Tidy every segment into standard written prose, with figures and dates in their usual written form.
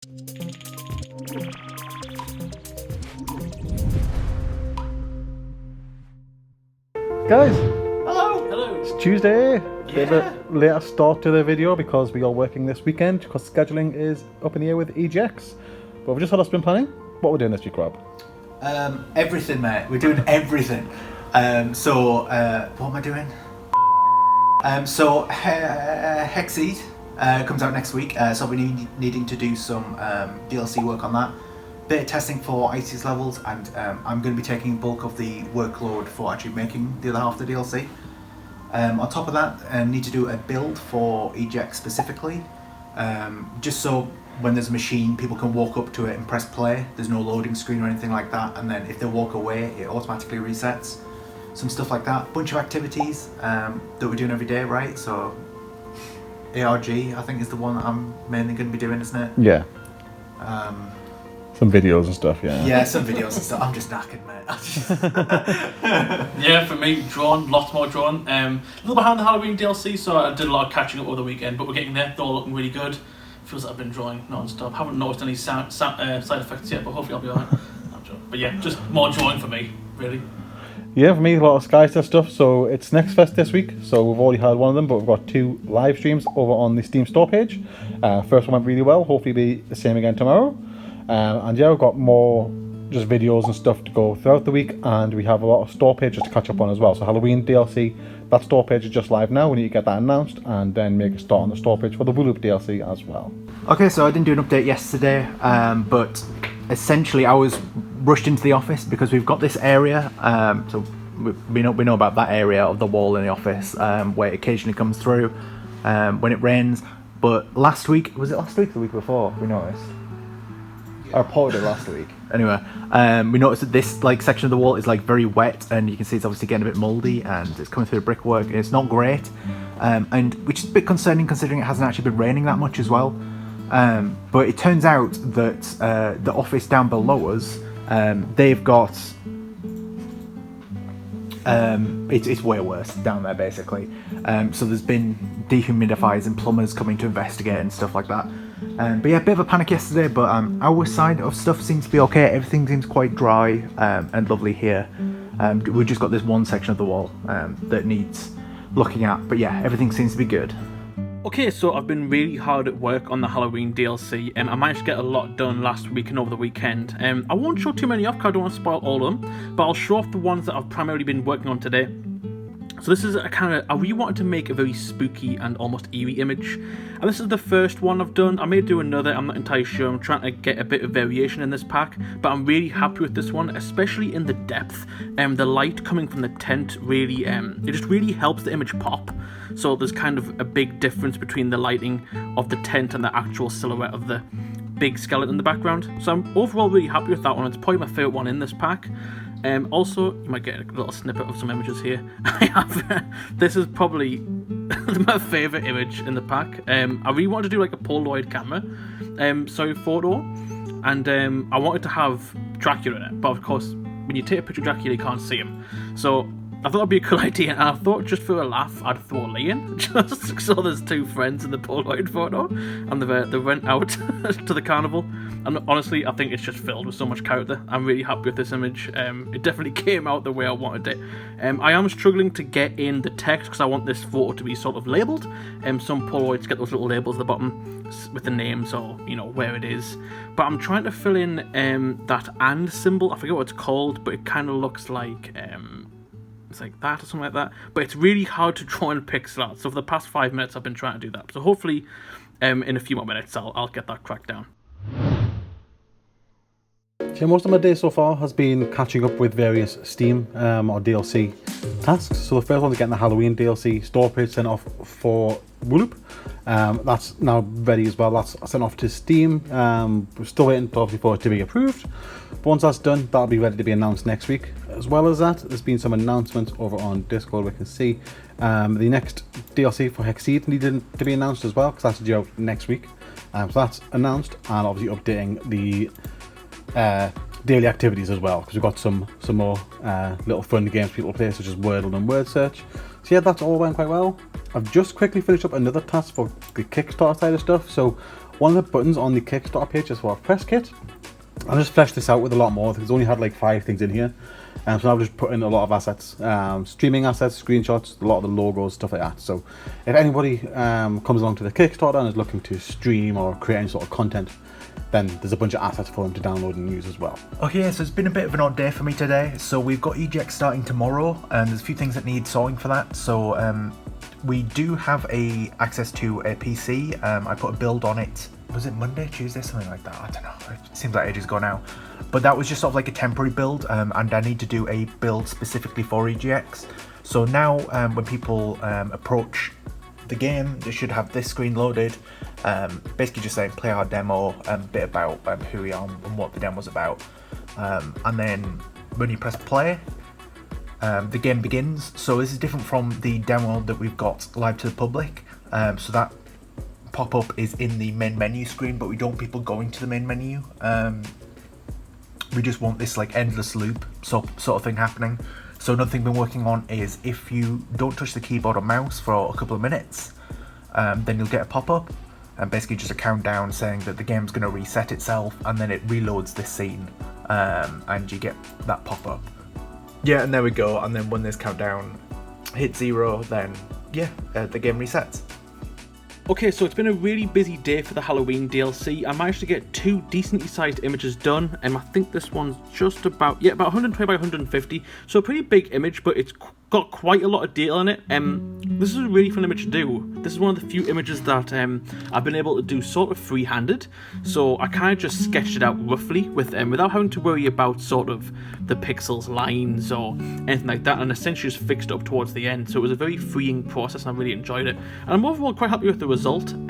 Guys, Hello. it's Tuesday. Yeah. Bit of a later start to the video because we are working this weekend because scheduling is up in the air with EGX. But we've just had our sprint planning. What we're doing this week, Rob? Everything, mate. We're doing everything. What am I doing? Hexseed comes out next week, so I'll be needing to do some DLC work on that. Bit of testing for IC's levels, and I'm going to be taking bulk of the workload for actually making the other half of the DLC. On top of that, I need to do a build for EGX specifically, just so when there's a machine, people can walk up to it and press play. There's no loading screen or anything like that, and then if they walk away, it automatically resets. Some stuff like that. Bunch of activities that we're doing every day, right? So ARG, I think, is the one that I'm mainly going to be doing, isn't it? Yeah. Some videos and stuff, yeah. Yeah, some videos and stuff. I'm just knackered, mate. Yeah, for me, drawn, lots more drawn. A little behind the Halloween DLC, so I did a lot of catching up over the weekend, but we're getting there. They're all looking really good. Feels like I've been drawing non-stop. Haven't noticed any side effects yet, but hopefully I'll be alright. But yeah, just more drawing for me, really. Yeah, for me, a lot of Skystead stuff. So it's Next Fest this week. So we've already had one of them, but we've got 2 live streams over on the Steam store page. First one went really well. Hopefully it'll be the same again tomorrow. And yeah, we've got more just videos and stuff to go throughout the week, and we have a lot of store pages to catch up on as well. So Halloween DLC, that store page is just live now. We need to get that announced and then make a start on the store page for the Wooloop DLC as well. Okay, so I didn't do an update yesterday, but essentially I was rushed into the office because we've got this area, so we know about that area of the wall in the office where it occasionally comes through when it rains. But last week, was it last week or the week before, we noticed? I reported it last week. Anyway, we noticed that this section of the wall is very wet, and you can see it's obviously getting a bit mouldy, and it's coming through the brickwork, and it's not great, and which is a bit concerning considering it hasn't actually been raining that much as well. But it turns out that the office down below us, they've got it's way worse down there basically. So there's been dehumidifiers and plumbers coming to investigate and stuff like that. But yeah, a bit of a panic yesterday, but our side of stuff seems to be okay. Everything seems quite dry and lovely here. We've just got this one section of the wall that needs looking at, but yeah, everything seems to be good. Okay, so I've been really hard at work on the Halloween DLC, and I managed to get a lot done last week and over the weekend. I won't show too many off because I don't want to spoil all of them, but I'll show off the ones that I've primarily been working on today. So this is I really wanted to make a very spooky and almost eerie image, and this is the first one I've done. I may do another, I'm not entirely sure. I'm trying to get a bit of variation in this pack, but I'm really happy with this one, especially in the depth. The light coming from the tent really, it just really helps the image pop. So there's kind of a big difference between the lighting of the tent and the actual silhouette of the big skeleton in the background. So I'm overall really happy with that one. It's probably my favourite one in this pack. Also, you might get a little snippet of some images here. This is probably my favourite image in the pack. I really wanted to do a Polaroid camera photo, and I wanted to have Dracula in it, but of course when you take a picture of Dracula you can't see him, so I thought it'd be a cool idea, and I thought just for a laugh I'd throw Lee in, just so there's 2 friends in the Polaroid photo, and they went out to the carnival. And honestly, I think it's just filled with so much character. I'm really happy with this image. It definitely came out the way I wanted it. I am struggling to get in the text because I want this photo to be sort of labelled. Some Polaroids get those little labels at the bottom with the names or where it is. But I'm trying to fill in that and symbol. I forget what it's called, but it kind of looks like it's like that or something like that. But it's really hard to draw in pixel art. So for the past 5 minutes, I've been trying to do that. So hopefully, in a few more minutes, I'll get that cracked down. Yeah, most of my day so far has been catching up with various Steam or DLC tasks. So the first one is getting the Halloween DLC store page sent off for Wooloop. That's now ready as well. That's sent off to Steam. We're still waiting obviously for it to be approved. But once that's done, that'll be ready to be announced next week. As well as that, there's been some announcements over on Discord. We can see the next DLC for Hexseed needed to be announced as well, because that's due out next week. So that's announced, and obviously updating the daily activities as well, because we've got some more little fun games people play, such as Wordle and Word Search. So yeah, that's all went quite well. I've just quickly finished up another task for the Kickstarter side of stuff. So one of the buttons on the Kickstarter page is for a press kit. I just fleshed this out with a lot more because it's only had like 5 things in here. So now I've just put in a lot of assets, streaming assets, screenshots, a lot of the logos, stuff like that. So if anybody comes along to the Kickstarter and is looking to stream or create any sort of content, then there's a bunch of assets for them to download and use as well. Okay, so it's been a bit of an odd day for me today. So we've got EGX starting tomorrow, and there's a few things that need sorting for that. So we do have access to a PC. I put a build on it. Was it Monday, Tuesday, something like that? I don't know. It seems like ages ago now. But that was just sort of like a temporary build, and I need to do a build specifically for EGX. So now when people approach the game, they should have this screen loaded, basically just saying play our demo, a bit about who we are and what the demo's about. And then when you press play, the game begins. So this is different from the demo that we've got live to the public. So that pop-up is in the main menu screen, but we don't want people going to the main menu. We just want this like endless loop sort of thing happening. So another thing we've been working on is if you don't touch the keyboard or mouse for a couple of minutes, then you'll get a pop-up, and basically just a countdown saying that the game's going to reset itself, and then it reloads this scene, and you get that pop-up. Yeah, and there we go. And then when this countdown hits 0, then yeah, the game resets. Okay, so it's been a really busy day for the Halloween DLC. I managed to get 2 decently sized images done, and I think this one's just about 120 by 150, so a pretty big image, but it's got quite a lot of detail in it. This is a really fun image to do. This is one of the few images that I've been able to do sort of free-handed, so I kind of just sketched it out roughly without having to worry about sort of the pixels, lines, or anything like that, and essentially just fixed it up towards the end. So it was a very freeing process, and I really enjoyed it. And I'm overall quite happy with the result.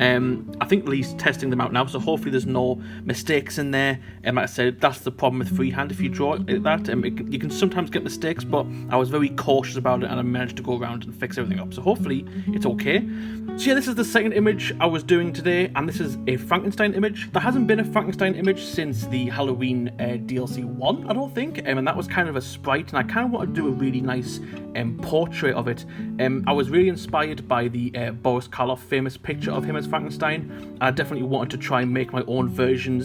I think Lee's testing them out now, so hopefully there's no mistakes in there. Like I said, that's the problem with freehand. If you draw it like that, you can sometimes get mistakes, but I was very cautious about it, and I managed to go around and fix everything up, so hopefully it's okay. So yeah, this is the second image I was doing today, and this is a Frankenstein image. There hasn't been a Frankenstein image since the Halloween DLC 1, I don't think, and that was kind of a sprite, and I kind of wanted to do a really nice portrait of it. I was really inspired by the Boris Karloff famous picture of him as Frankenstein. I definitely wanted to try and make my own version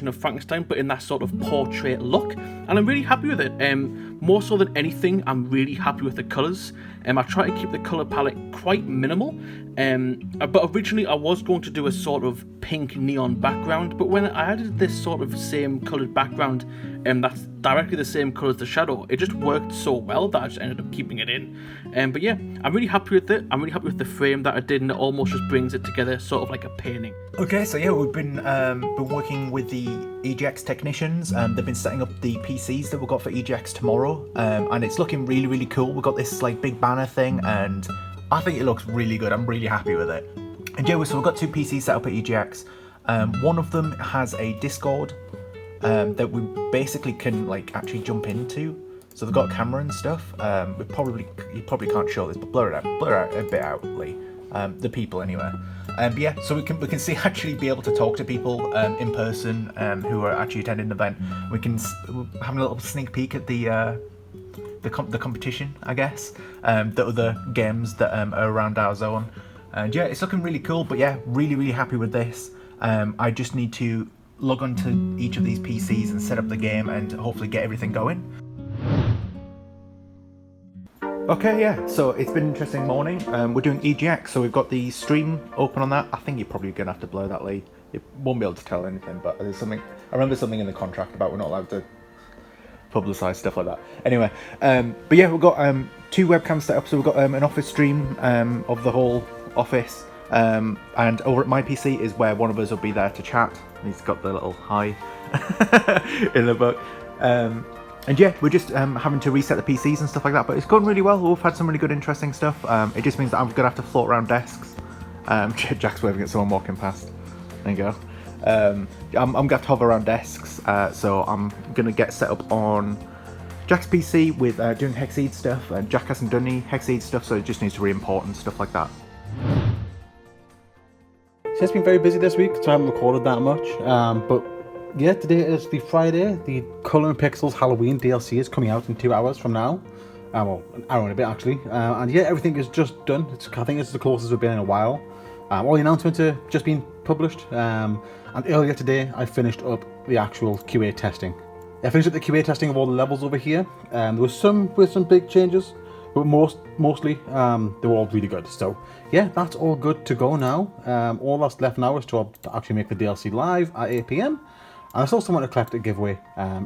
of Frankenstein, but in that sort of portrait look, and I'm really happy with it. More so than anything, I'm really happy with the colours. I try to keep the colour palette quite minimal, but originally I was going to do a sort of pink neon background, but when I added this sort of same coloured background, that's directly the same colour as the shadow, it just worked so well that I just ended up keeping it in. But yeah, I'm really happy with it. I'm really happy with the frame that I did, and it almost just brings it together sort of like a painting. Okay, so yeah, we've been working with the EGX technicians. They've been setting up the PCs that we've got for EGX tomorrow, and it's looking really, really cool. We've got this like big banner thing, and I think it looks really good. I'm really happy with it. And yeah, so we've got 2 PCs set up at EGX. One of them has a Discord that we basically can like actually jump into. So they've got a camera and stuff. You probably can't show this, but blur it out a bit out, Lee. The people anyway. But yeah, so we can see actually be able to talk to people in person who are actually attending the event. We're having a little sneak peek at the competition, I guess, the other games that are around our zone. And yeah, it's looking really cool. But yeah, really, really happy with this. I just need to log on to each of these PCs and set up the game and hopefully get everything going. Okay, yeah, so it's been an interesting morning. We're doing EGX, so we've got the stream open on that. I think you're probably going to have to blur that, Lee. You won't be able to tell anything, but there's something, I remember something in the contract about we're not allowed to publicise stuff like that. Anyway, but yeah, we've got 2 webcams set up, so we've got an office stream of the whole office, and over at my PC is where one of us will be there to chat. He's got the little hi in the book. And yeah, we're just having to reset the PCs and stuff like that, but it's going really well. We've had some really good, interesting stuff. It just means that I'm going to have to float around desks. Jack's waving at someone walking past. There you go. I'm going to have to hover around desks, so I'm going to get set up on Jack's PC with doing Hexseed stuff. Jack hasn't done any Hexseed stuff, so it just needs to re-import and stuff like that. So it's been very busy this week, so I haven't recorded that much, but yeah, today is the Friday. The Colour and Pixels Halloween DLC is coming out in 2 hours from now. Well, an hour and a bit actually. And yeah, everything is just done. I think it's the closest we've been in a while. All the announcements are just been published, and earlier today I finished up the actual QA testing. I finished up the QA testing of all the levels over here. There was some big changes, but mostly they were all really good. So yeah, that's all good to go now. All that's left now is to actually make the DLC live at 8 PM. And I still want to collect a giveaway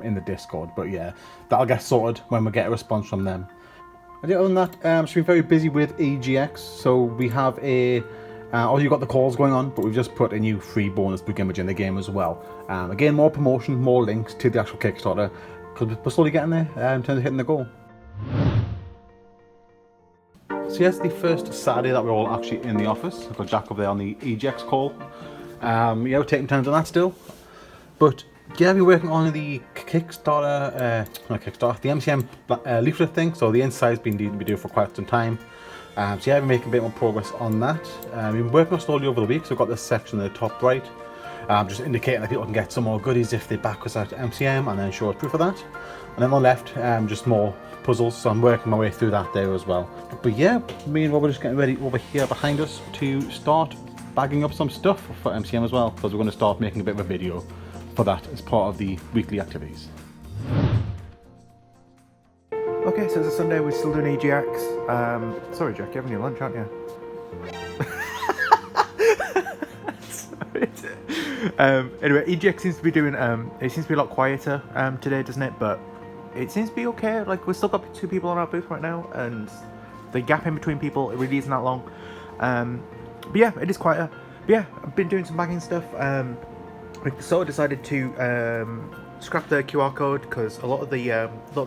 in the Discord, but yeah, that'll get sorted when we get a response from them. And yeah, other than that, she's been very busy with EGX. So we have you've got the calls going on, but we've just put a new free bonus book image in the game as well. Again, more promotion, more links to the actual Kickstarter, because we're slowly getting there in terms of hitting the goal. So yes, the first Saturday that we're all actually in the office. I've got Jack over there on the EGX call. Yeah, we're taking turns on that still. But yeah, we're working on the Kickstarter, the MCM leaflet thing. So the inside's been due for quite some time. So yeah, we're making a bit more progress on that. We've been working on slowly over the week. So we've got this section at the top right, just indicating that people can get some more goodies if they back us out to MCM, and then show us proof of that. And then on the left, just more puzzles. So I'm working my way through that there as well. But yeah, me and Rob are just getting ready over here behind us to start bagging up some stuff for MCM as well, because we're going to start making a bit of a video for that as part of the weekly activities. Okay, so it's a Sunday, we're still doing EGX. Sorry Jack, you're having your lunch, aren't you? Sorry. Anyway, EGX seems to be doing, it seems to be a lot quieter today, doesn't it? But it seems to be okay. Like, we've still got 2 people on our booth right now, and the gap in between people, it really isn't that long. But yeah, it is quieter. But yeah, I've been doing some bagging stuff. We sort of decided to scrap the QR code, because a lot of the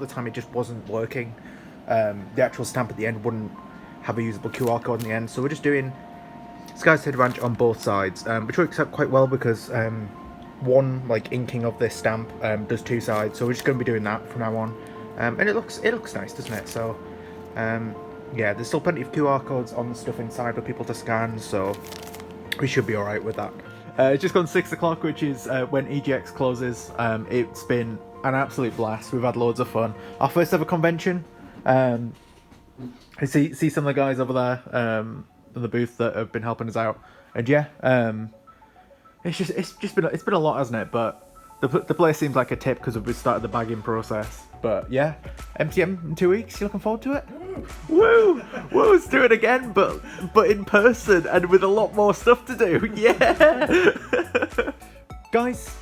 time it just wasn't working. The actual stamp at the end wouldn't have a usable QR code in the end, so we're just doing Skystead Ranch on both sides, which works out quite well because one like inking of this stamp does 2 sides, so we're just going to be doing that from now on, and it looks nice, doesn't it? So yeah, there's still plenty of QR codes on the stuff inside for people to scan, so we should be alright with that. It's just gone 6 o'clock, which is when EGX closes. It's been an absolute blast. We've had loads of fun. Our first ever convention. I see some of the guys over there in the booth that have been helping us out, and yeah, it's been a lot, hasn't it? But the place seems like a tip because we've started the bagging process. But yeah, MCM in 2 weeks. You looking forward to it? Woo! Woo! Let's do it again, but in person and with a lot more stuff to do. Yeah, guys,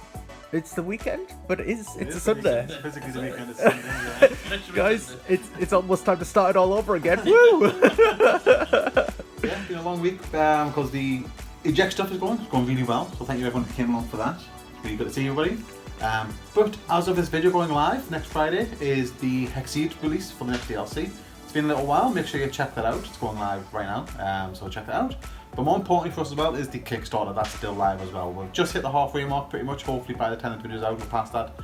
it's the weekend, but it's a Sunday. Physically the weekend is Sunday. Yeah. Guys, it's almost time to start it all over again. Woo! Yeah, it's been a long week because the eject stuff is going really well. So thank you everyone who came along for that. Really good to see everybody. But as of this video going live, next Friday is the Hexseed release for the next DLC. It's been a little while, make sure you check that out. It's going live right now, so check that out. But more importantly for us as well is the Kickstarter, that's still live as well. We'll just hit the halfway mark pretty much, hopefully by the time the video's out we're past that.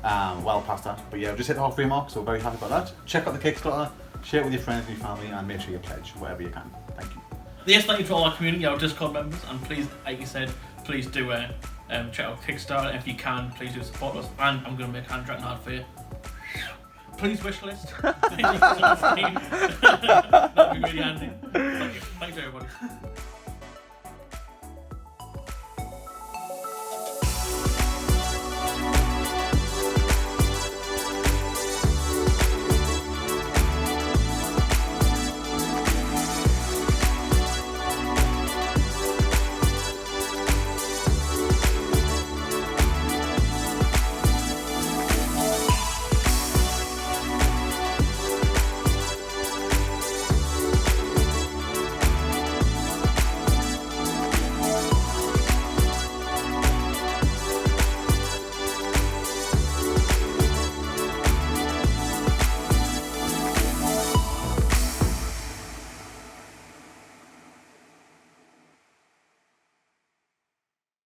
Well past that, but yeah, we've just hit the halfway mark, so we're very happy about that. Check out the Kickstarter, share it with your friends and your family, and make sure you pledge whatever you can. Thank you. Yes, thank you to all our community, our Discord members, and please, like you said, please do check out Kickstarter. If you can, please do support us, and I'm going to make a hand-written art for you. Please wish list. That'd be really handy. Thank you everybody.